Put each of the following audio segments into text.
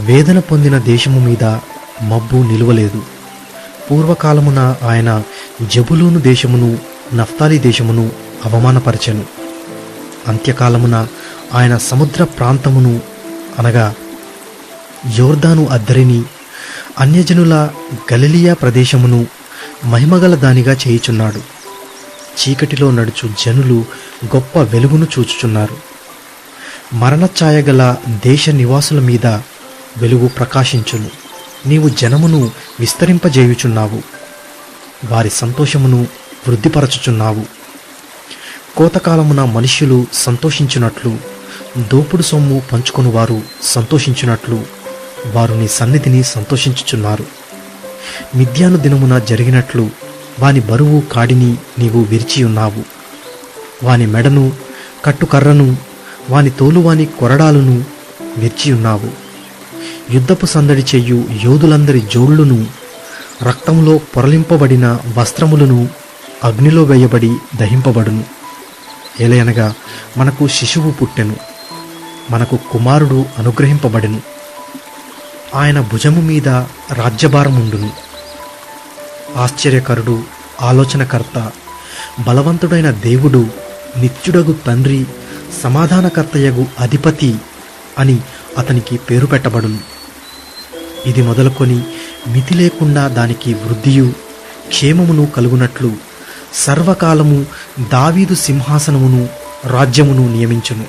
వేదన పొందిన దేశము మీద మబ్బు నిలువలేదు. పూర్వకాలమున ఆయన జబులూను దేశమును నఫ్తాలి దేశమును అవమానపరచెను. అంత్యకాలమున ఆయన సముద్ర ప్రాంతమును అనగా యోర్దాను అద్దరిని, అన్యజనుల గలిలియా ప్రదేశమును మహిమగల దానిగా చేయుచున్నాడు. చీకటిలో నడుచు జనులు గొప్ప వెలుగును చూచుచున్నారు. మరణఛాయ గల దేశ నివాసుల మీద వెలుగు ప్రకాశించును. నీవు జనమును విస్తరింపజేయుచున్నావు, వారి సంతోషమును వృద్ధిపరచుచున్నావు. కోతకాలమున మనుష్యులు సంతోషించున్నట్లు, దోపుడు సొమ్ము పంచుకొని వారు సంతోషించున్నట్లు వారు నీ సన్నిధిని సంతోషించుచున్నారు. మిద్యాను దినమున జరిగినట్లు వాని బరువు కాడిని నీవు విరిచియున్నావు. వాని మెడను కట్టుకర్రను వాని తోలువాని కొరడాలను విరిచియున్నావు. యుద్ధపు సందడి చెయ్యు యోధులందరి జోళ్లును, రక్తంలో పొరలింపబడిన వస్త్రములను అగ్నిలో వేయబడి దహింపబడును. ఏలయనగా మనకు శిశువు పుట్టెను, మనకు కుమారుడు అనుగ్రహింపబడెను. ఆయన భుజము మీద రాజ్యభారముండును. ఆశ్చర్యకరుడు, ఆలోచనకర్త, బలవంతుడైన దేవుడు, నిత్యుడగు తండ్రి, సమాధానకర్తయగు అధిపతి అని అతనికి పేరు పెట్టబడును. ఇది మొదలుకొని మితి లేకుండా దానికి వృద్ధియు క్షేమమును కలుగునట్లు సర్వకాలము దావీదు సింహాసనమును రాజ్యమును నియమించును.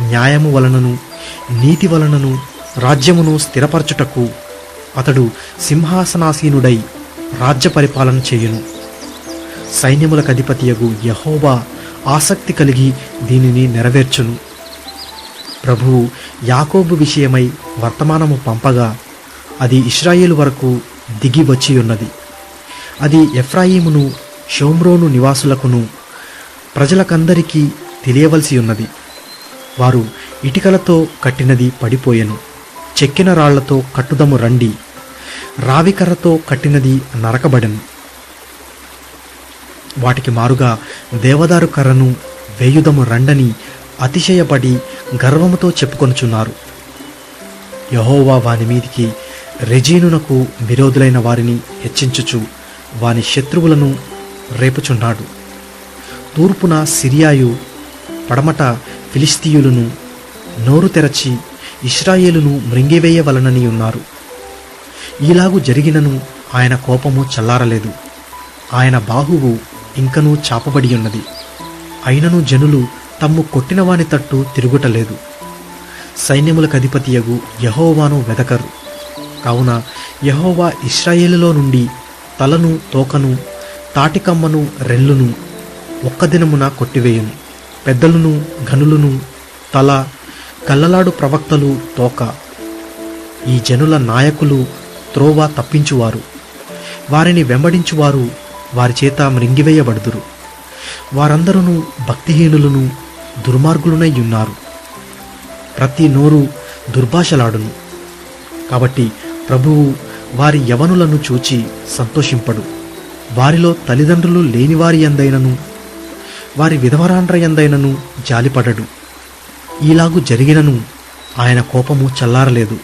న్యాయము వలనను నీతి వలనను రాజ్యమును స్థిరపరచుటకు అతడు సింహాసనాసీనుడై రాజ్య పరిపాలన చేయును. సైన్యములకు అధిపతియగు యెహోవా ఆసక్తి కలిగి దీనిని నెరవేర్చును. ప్రభువు యాకోబు విషయమై వర్తమానము పంపగా అది ఇశ్రాయేలు వరకు దిగి వచ్చియున్నది. అది ఎఫ్రాయిమును షోమ్రోను నివాసులకును ప్రజలకందరికీ తెలియవలసి ఉన్నది. వారు ఇటికలతో కట్టినది పడిపోయెను, చెక్కిన రాళ్లతో కట్టుదము రండి, రావికర్రతో కట్టినది నరకబడెను. వాటికి మారుగా దేవదారు కర్రను వేయుదము రండని అతిశయపడి గర్వముతో చెప్పుకొనుచున్నారు. యెహోవా వాని మీదికి రెజీనునకు విరోధులైన వారిని హెచ్చించుచు వాని శత్రువులను రేపుచున్నాడు. తూర్పున సిరియాయు, పడమట ఫిలిస్తీయులను నోరు తెరచి ఇశ్రాయేలును మృంగివేయవలనని ఉన్నారు. ఈలాగు జరిగినను ఆయన కోపము చల్లారలేదు, ఆయన బాహువు ఇంకనూ చాపబడి ఉన్నది. అయినను జనులు తమ్ము కొట్టిన వాని తట్టు తిరుగుటలేదు. సైన్యములకు అధిపతియగు యెహోవాను వెదకరు. కావున యెహోవా ఇశ్రాయేలులో నుండి తలను, తోకను, తాటికమ్మను, రెల్లును ఒక్క దినమున కొట్టివేయును. పెద్దలను, ఘనులను తల, కల్లలాడు ప్రవక్తలు తోక. ఈ జనుల నాయకులు త్రోవ తప్పించువారు. వారిని వెంబడించువారు వారి చేత మృంగివేయబడుదురు. వారందరూ భక్తిహీనులను, దుర్మార్గులునై ఉన్నారు. ప్రతి నోరు దుర్భాషలాడును. కాబట్టి ప్రభువు వారి యవనులను చూచి సంతోషింపడు. వారిలో తల్లిదండ్రులు లేనివారి యందైనను వారి విధవరాండ్ర యందైనను జాలిపడడు. ఈలాగు జరిగినను ఆయన కోపము చల్లారలేదు,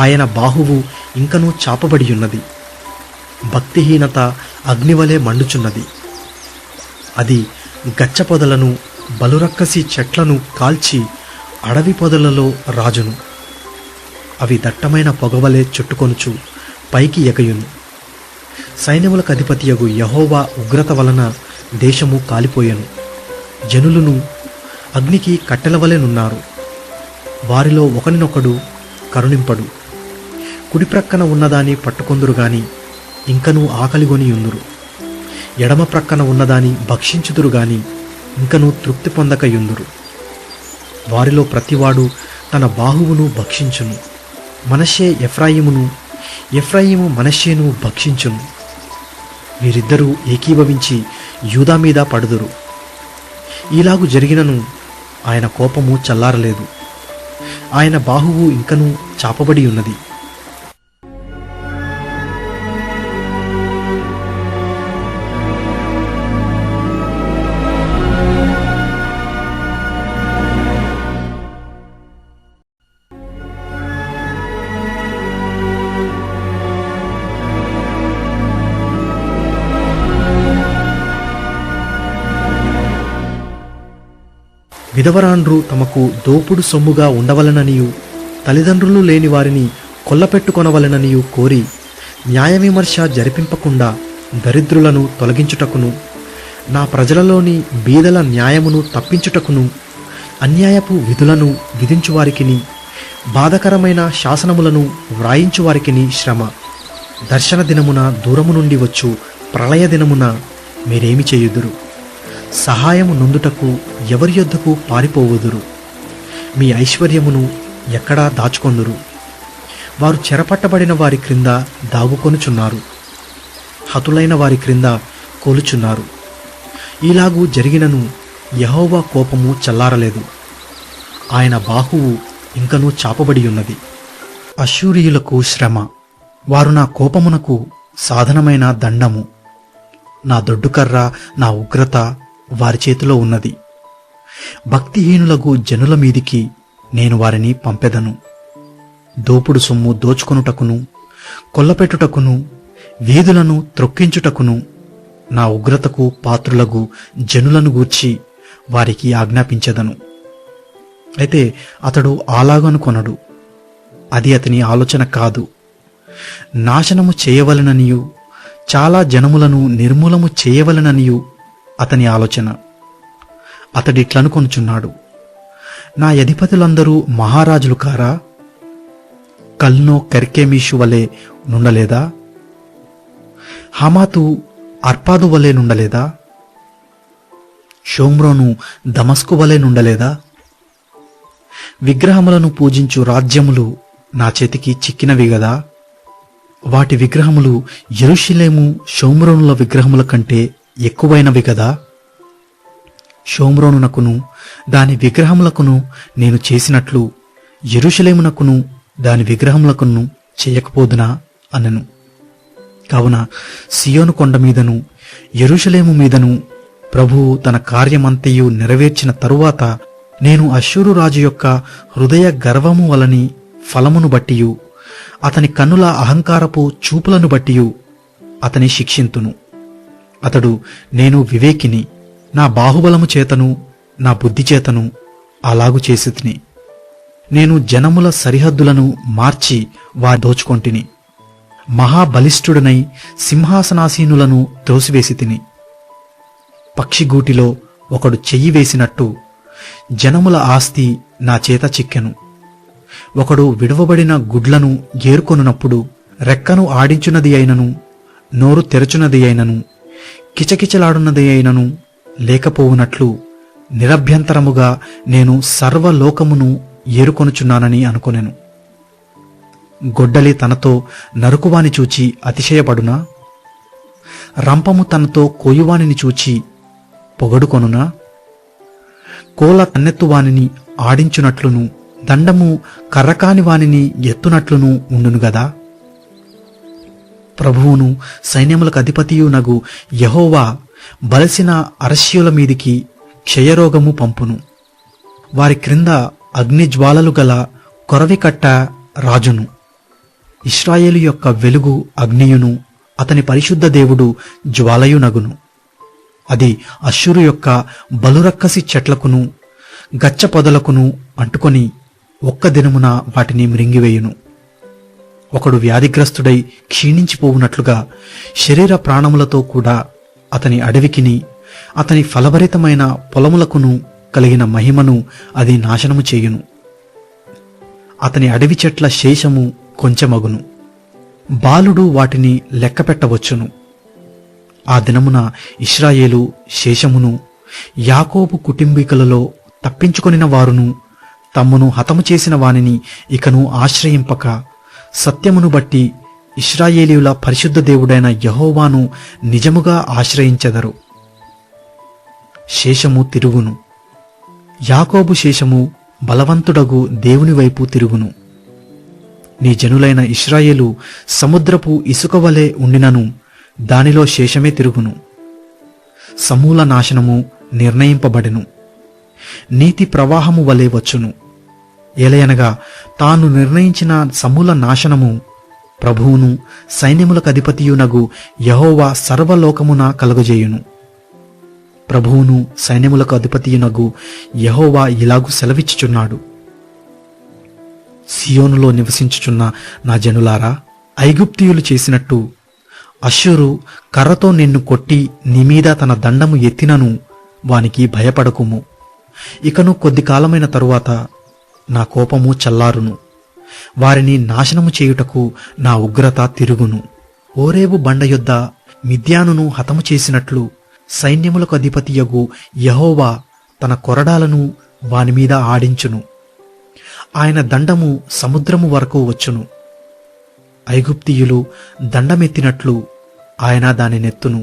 ఆయన బాహువు ఇంకనూ చాపబడి ఉన్నది. భక్తిహీనత అగ్నివలే మండుచున్నది. అది గచ్చ పొదలను, బలురక్కసి చెట్లను కాల్చి అడవి పొదలలో రాజును. అవి దట్టమైన పొగవలే చుట్టుకొనుచు పైకి ఎగయును. సైన్యములకు అధిపతియగు యెహోవా ఉగ్రత వలన దేశము కాలిపోయెను. జనులను అగ్నికి కట్టెలవలెనున్నారు. వారిలో ఒకనినొకడు కరుణింపడు. కుడి ప్రక్కన ఉన్నదాని పట్టుకొందురు గాని ఇంకనూ ఆకలిగొని యుందురు. ఎడమ ప్రక్కన ఉన్నదాని భక్షించుదురు గాని ఇంకనూ తృప్తి పొందక యుందురు. వారిలో ప్రతివాడు తన బాహువును భక్షించును. మనష్షే ఎఫ్రాయిమును, ఎఫ్రాయిము మనష్షేను భక్షించును. వీరిద్దరూ ఏకీభవించి యూదా మీద పడుదురు. ఈలాగు జరిగినను ఆయన కోపము చల్లారలేదు, ఆయన బాహువు ఇంకనూ చాపబడి ఉన్నది. విధవరాండ్రు తమకు దోపుడు సొమ్ముగా ఉండవలననియు తల్లిదండ్రులు లేని వారిని కొల్లపెట్టుకొనవలననియు కోరి న్యాయ విమర్శ జరిపింపకుండా దరిద్రులను తొలగించుటకును నా ప్రజలలోని బీదల న్యాయమును తప్పించుటకును అన్యాయపు విధులను విధించువారికిని బాధకరమైన శాసనములను వ్రాయించువారికిని శ్రమ. దర్శన దినమున దూరము నుండి వచ్చు ప్రళయ దినమున మీరేమి చేయుదురు? సహాయము నొందుటకు ఎవరి యొద్దకు పారిపోవుదురు? మీ ఐశ్వర్యమును ఎక్కడా దాచుకొందురు? వారు చెరపట్టబడిన వారి క్రింద దాగుకొనుచున్నారు, హతులైన వారి క్రింద కోలుచున్నారు. ఇలాగూ జరిగినను యెహోవా కోపము చల్లారలేదు, ఆయన బాహువు ఇంకనూ చాపబడి ఉన్నది. అశ్షూరీయులకు శ్రమ. వారు నా కోపమునకు సాధనమైన దండము. నా దొడ్డుకర్ర, నా ఉగ్రత వారి చేతిలో ఉన్నది. భక్తిహీనులకు జనుల మీదికి నేను వారిని పంపెదను. దోపుడు సొమ్ము దోచుకొనుటకును కొల్లపెట్టుటకును వీధులను త్రొక్కించుటకును నా ఉగ్రతకు పాత్రులకు జనులను గూర్చి వారికి ఆజ్ఞాపించెదను. అయితే అతడు అలాగనుకొనడు, అది అతని ఆలోచన కాదు. నాశనము చేయవలననియు చాలా జనములను నిర్మూలము చేయవలననియు అతని ఆలోచన. అతడిట్లనుకొనుచున్నాడు, నా అధిపతులందరూ మహారాజులు కారా? కల్నో కెర్కెమీషు వలె నుండలేదా? హమాతు అర్పాదు వలె నుండలేదా? షోమ్రోను దమస్కు వలె నుండలేదా? విగ్రహములను పూజించు రాజ్యములు నా చేతికి చిక్కినవి గదా? వాటి విగ్రహములు యెరూషలేము షోమ్రోనుల విగ్రహముల కంటే ఎక్కువైనవి గదా? షోమ్రోనునకును దాని విగ్రహములకును నేను చేసినట్లు యెరూషలేమునకును దాని విగ్రహములకును చేయకపోదునా అనెను. కావున సియోను కొండ మీదను యెరూషలేము మీదను ప్రభువు తన కార్యమంతయు నెరవేర్చిన తరువాత నేను అష్షూరు రాజు యొక్క హృదయ గర్వము వలని ఫలమును బట్టియు అతని కన్నుల అహంకారపు చూపులను బట్టియు అతని శిక్షింతును. అతడు నేను వివేకిని, నా బాహుబలము చేతను నా బుద్ధి చేతను అలాగు చేసితిని. నేను జనముల సరిహద్దులను మార్చి వారి దోచుకొంటిని. మహాబలిష్ఠుడనై సింహాసనాసీనులను త్రోసివేసి తిని. పక్షిగూటిలో ఒకడు చెయ్యి వేసినట్టు జనముల ఆస్తి నా చేత చిక్కెను. ఒకడు విడువబడిన గుడ్లను ఏరుకొనున్నప్పుడు రెక్కను ఆడించున్నది అయినను నోరు తెరచున్నది అయినను కిచకిచలాడున్నది అయినను లేకపోవునట్లు నిరభ్యంతరముగా నేను సర్వలోకమును ఏరుకొనుచున్నానని అనుకొనెను. గొడ్డలి తనతో నరుకువాని చూచి అతిశయపడునా? రంపము తనతో కోయువానిని చూచి పొగడుకొనునా? కోల తన్నెత్తువానిని ఆడించునట్లును దండము కర్రకాని వానిని ఎత్తునట్లును ఉండును గదా? ప్రభువును సైన్యములకు అధిపతియునగు యెహోవా బలసిన అరస్యుల మీదికి క్షయరోగము పంపును. వారి క్రింద అగ్నిజ్వాలలు గల కొరవికట్ట రాజును. ఇశ్రాయేలు యొక్క వెలుగు అగ్నియును అతని పరిశుద్ధ దేవుడు జ్వాలయునగును. అది అష్షూరు యొక్క బలురక్కసి చెట్లకును గచ్చ పొదలకును అంటుకొని ఒక్క దినమున వాటిని మృంగివేయును. ఒకడు వ్యాధిగ్రస్తుడై క్షీణించిపోవునట్లుగా శరీర ప్రాణములతో కూడా అతని అడవికిని అతని ఫలభరితమైన పొలములకును కలిగిన మహిమను అది నాశనము చేయును. అతని అడవి చెట్ల శేషము కొంచెమగును. బాలుడు వాటిని లెక్కపెట్టవచ్చును. ఆ దినమున ఇశ్రాయేలు శేషమును యాకోబు కుటుంబీకులలో తప్పించుకొనిన వారును తమ్మును హతము చేసిన వానిని ఇకను ఆశ్రయింపక సత్యమును బట్టి ఇశ్రాయేలీయుల పరిశుద్ధ దేవుడైన యెహోవాను నిజముగా ఆశ్రయించెదరు. శేషము తిరుగును. యాకోబు శేషము బలవంతుడగు దేవుని వైపు తిరుగును. నీ జనులైన ఇశ్రాయేలు సముద్రపు ఇసుక వలె ఉండినను దానిలో శేషమే తిరుగును. సమూల నాశనము నిర్ణయింపబడెను. నీతి ప్రవాహము వలె వచ్చును. ఏలయనగా తాను నిర్ణయించిన సమూల నాశనము ప్రభువును సైన్యములకు అధిపతియునగు యెహోవా సర్వలోకమున కలుగజేయును. ప్రభువును సైన్యములకు అధిపతియునగు యెహోవా ఇలాగు సెలవిచ్చుచున్నాడు: సియోనులో నివసించుచున్న నా జనులారా, ఐగుప్తీయులు చేసినట్టు అష్షూరు కర్రతో నిన్ను కొట్టి నీ మీద తన దండము ఎత్తినను వానికి భయపడకుము. ఇకను కొద్ది కాలమైన తరువాత నా కోపము చల్లారును, వారిని నాశనము చేయుటకు నా ఉగ్రత తిరుగును. ఓరేబు బండ యొద్ద మిద్యానును హతము చేసినట్లు సైన్యములకు అధిపతియగు యెహోవా తన కొరడాలను వానిమీద ఆడించును. ఆయన దండము సముద్రము వరకు వచ్చును. ఐగుప్తీయులు దండమెత్తినట్లు ఆయన దానినెత్తును.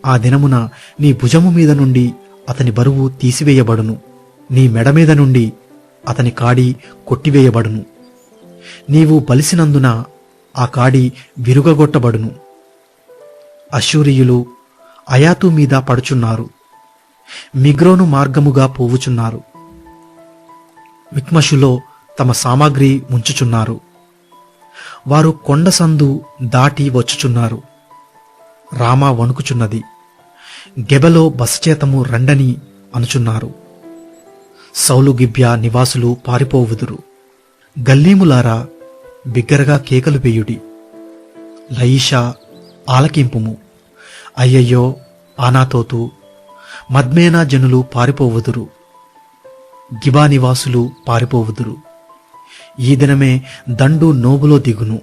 ఆ దినమున నీ భుజము మీద నుండి అతని బరువు తీసివేయబడును, నీ మెడ మీద నుండి అతని కాడి కొట్టివేయబడును. నీవు బలిసినందున ఆ కాడి విరుగగొట్టబడును. అష్షూరీయులు అయాతు మీద పడుచున్నారు, మిగ్రోను మార్గముగా పోవుచున్నారు. మిక్మషులో తమ సామాగ్రి ముంచుచున్నారు. వారు కొండ సందు దాటి వచ్చుచున్నారు. రామా వణుకుచున్నది, గెబలో బసచేతము రండని అనుచున్నారు. సౌలు గిబ్యా నివాసులు పారిపోవుదురు. గల్లీములారా, బిగ్గరగా కేకలు వేయుడి. లయీషా, ఆలకింపుము. అయ్యయ్యో, ఆనాతోతు, మద్మేనా జనులు పారిపోవుదురు. గిబా నివాసులు పారిపోవుదురు. ఈ దినమే దండు నోబులో దిగును.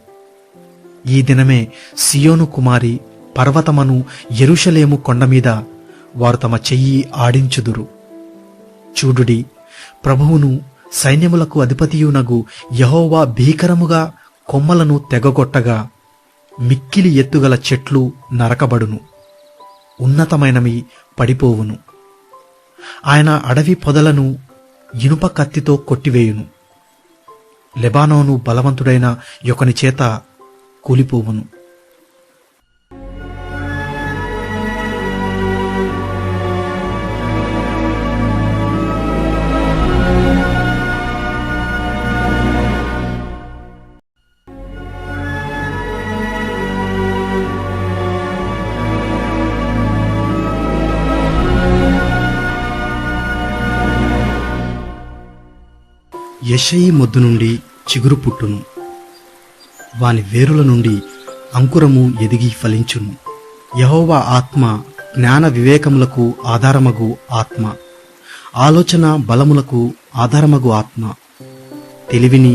ఈ దినమే సియోను కుమారి పర్వతమను యెరూషలేము కొండమీద వారు తమ చెయ్యి ఆడించుదురు. చూడుడి, ప్రభువును సైన్యములకు అధిపతియునగు యెహోవా భీకరముగా కొమ్మలను తెగగొట్టగా మిక్కిలి ఎత్తుగల చెట్లు నరకబడును, ఉన్నతమైనవి పడిపోవును. ఆయన అడవి పొదలను ఇనుప కత్తితో కొట్టివేయును. లెబానోను బలవంతుడైన యొకని చేత కూలిపోవును. యెషయి మొద్దు నుండి చిగురు పుట్టును, వాని వేరుల నుండి అంకురము ఎదిగి ఫలించును. యెహోవా ఆత్మ జ్ఞాన వివేకములకు ఆధారమగు ఆత్మ, ఆలోచన బలములకు ఆధారమగు ఆత్మ, తెలివిని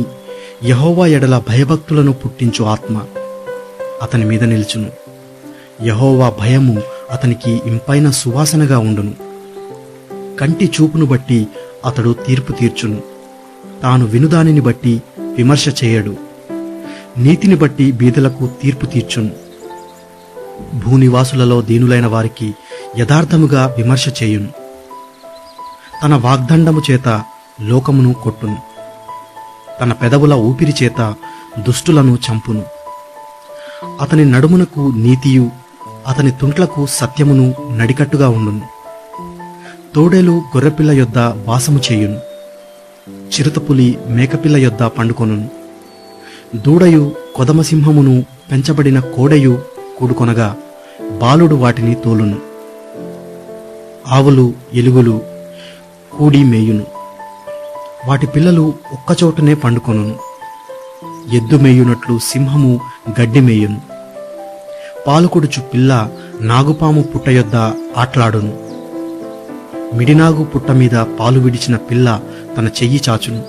యెహోవా ఎడల భయభక్తులను పుట్టించు ఆత్మ అతని మీద నిలుచును. యెహోవా భయము అతనికి ఇంపైన సువాసనగా ఉండును. కంటి చూపును బట్టి అతడు తీర్పు తీర్చును. తాను వినుదానిని బట్టి విమర్శ చేయడు. నీతిని బట్టి బీదలకు తీర్పు తీర్చును. భూనివాసులలో దీనులైన వారికి యథార్థముగా విమర్శ చేయును. తన వాగ్దండము చేత లోకమును కొట్టును. తన పెదవుల ఊపిరి చేత దుష్టులను చంపును. అతని నడుమునకు నీతియు, అతని తుంట్లకు సత్యమును నడికట్టుగా ఉండును. తోడేలు గొర్రెపిల్ల యొద్ద వాసము చేయును. చిరుతపులి మేకపిల్ల యొద్ద పండుకొనును. దూడయు కొదమసింహమును పెంచబడిన కోడెయు కూడుకొనగా బాలుడు వాటిని తోలును. ఆవులు ఎలుగులు కూడి మేయును. వాటి పిల్లలు ఒక్కచోటనే పండుకొనును. ఎద్దు మేయునట్లు సింహము గడ్డి మేయును. పాలుకొడుచు పిల్ల నాగుపాము పుట్ట యొద్ద ఆట్లాడును. మిడినాగు పుట్ట మీద పాలు విడిచిన పిల్ల తన చెయ్యి చాచును.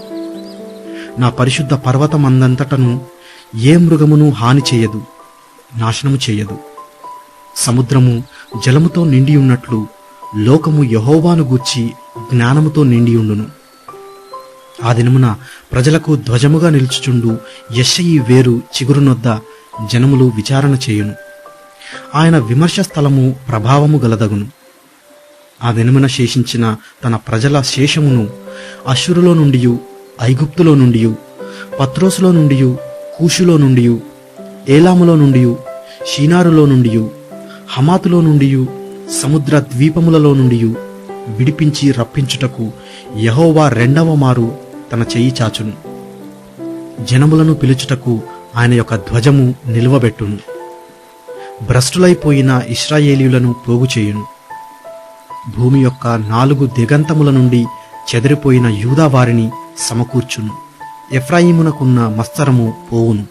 నా పరిశుద్ధ పర్వతమందంతటను ఏ మృగమును హాని చేయదు, నాశనము చేయదు. సముద్రము జలముతో నిండి ఉన్నట్లు లోకము యెహోవాను గూర్చి జ్ఞానముతో నిండియుండును. ఆ దినమున ప్రజలకు ధ్వజముగా నిలుచుచుండు యెషయి వేరు చిగురునొద్ద జనములు విచారణ చేయును. ఆయన విమర్శ స్థలము ప్రభావము గలదగును. ఆ దినమున శేషించిన తన ప్రజల శేషమును అష్షూరులో నుండియు, ఐగుప్తులో నుండియు, పత్రోసులో నుండియు, కూషులో నుండియు, ఏలాములో నుండియు, షీనారులో నుండియు, హమాతులో నుండియు, సముద్ర ద్వీపములలో నుండియు విడిపించి రప్పించుటకు యెహోవా రెండవ మారు తన చెయ్యి చాచును. జనములను పిలుచుటకు ఆయన యొక్క ధ్వజము నిలువబెట్టును. భ్రష్టులైపోయిన ఇశ్రాయేలీయులను పోగు చేయును. భూమి యొక్క 4 దిగంతముల నుండి చెదిరిపోయిన యూదా వారిని సమకూర్చును. ఎఫ్రాయిమునకున్న మత్సరము పోవును.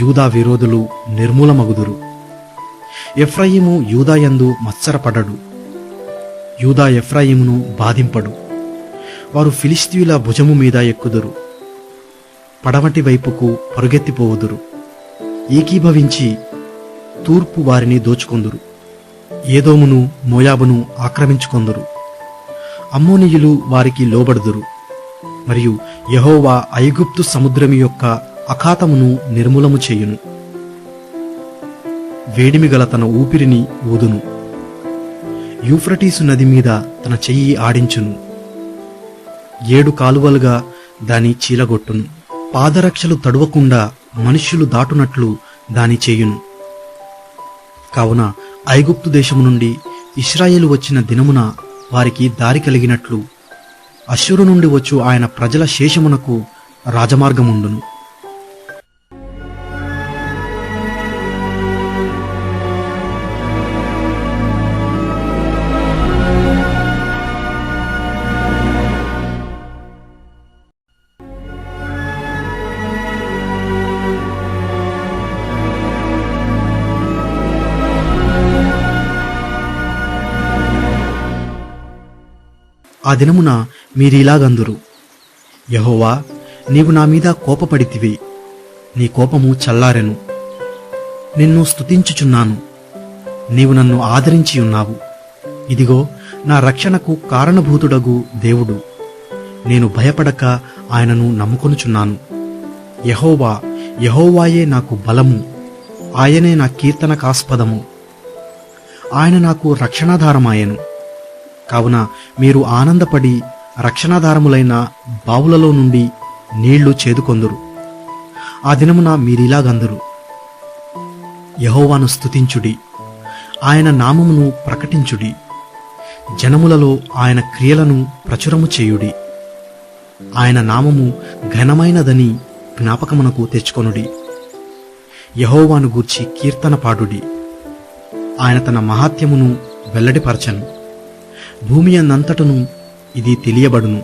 యూదా విరోధులు నిర్మూలమగుదురు. ఎఫ్రాయిము యూదాయందు మత్సరపడడు. యూదా ఎఫ్రాయిమును బాధింపడు. వారు ఫిలిష్తీయుల భుజము మీద ఎక్కుదురు. పడమటి వైపుకు పరుగెత్తిపోవుదురు. ఏకీభవించి తూర్పు వారిని దోచుకొందురు. ఏదోమును మోయాబును ఆక్రమించుకొందురు. అమ్మోనీయులు వారికి లోబడుదురు. మరియు యెహోవా ఐగుప్తు సముద్రము యొక్క అఖాతమును నిర్మూలము చేయును. వేడిమి గల తన ఊపిరిని ఊదును. యూఫ్రటీసు నది మీద తన చెయ్యి ఆడించును. 7 కాలువలుగా దాని చీలగొట్టును. పాదరక్షలు తడువకుండా మనుష్యులు దాటునట్లు దాని చేయును. కావున ఐగుప్తు దేశము నుండి ఇశ్రాయేలు వచ్చిన దినమున వారికి దారి కలిగినట్లు అష్షూరు నుండి వచ్చు ఆయన ప్రజల శేషమునకు రాజమార్గముండును. ఆ దినమున మీరిలాగందురు, యెహోవా, నీవు నా మీద కోపపడితివి, నీ కోపము చల్లారెను. నిన్ను స్తుతించుచున్నాను, నీవు నన్ను ఆదరించి ఉన్నావు. ఇదిగో నా రక్షణకు కారణభూతుడగు దేవుడు, నేను భయపడక ఆయనను నమ్ముకొనుచున్నాను. యెహోవా, యెహోవాయే నాకు బలము, ఆయనే నా కీర్తనకాస్పదము. ఆయన నాకు రక్షణాధారమాయెను. కావున మీరు ఆనందపడి రక్షణాధారములైన బావులలో నుండి నీళ్లు చేదుకొందురు. ఆ దినమున మీరిలాగందురు, యెహోవాను స్తుతించుడి, ఆయన నామమును ప్రకటించుడి, జనములలో ఆయన క్రియలను ప్రచురము చేయుడి. ఆయన నామము ఘనమైనదని జ్ఞాపకమునకు తెచ్చుకొనుడి. యెహోవాను గూర్చి కీర్తన పాడుడి. ఆయన తన మహాత్యమును వెల్లడిపరచను. భూమి అన్నంతటను ఇది తెలియబడును.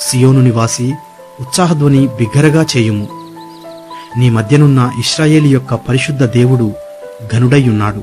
సియోను నివాసి, ఉత్సాహధ్వని బిగ్గరగా చేయుము. నీ మధ్యనున్న ఇశ్రాయేలు యొక్క పరిశుద్ధ దేవుడు ఘనుడై ఉన్నాడు.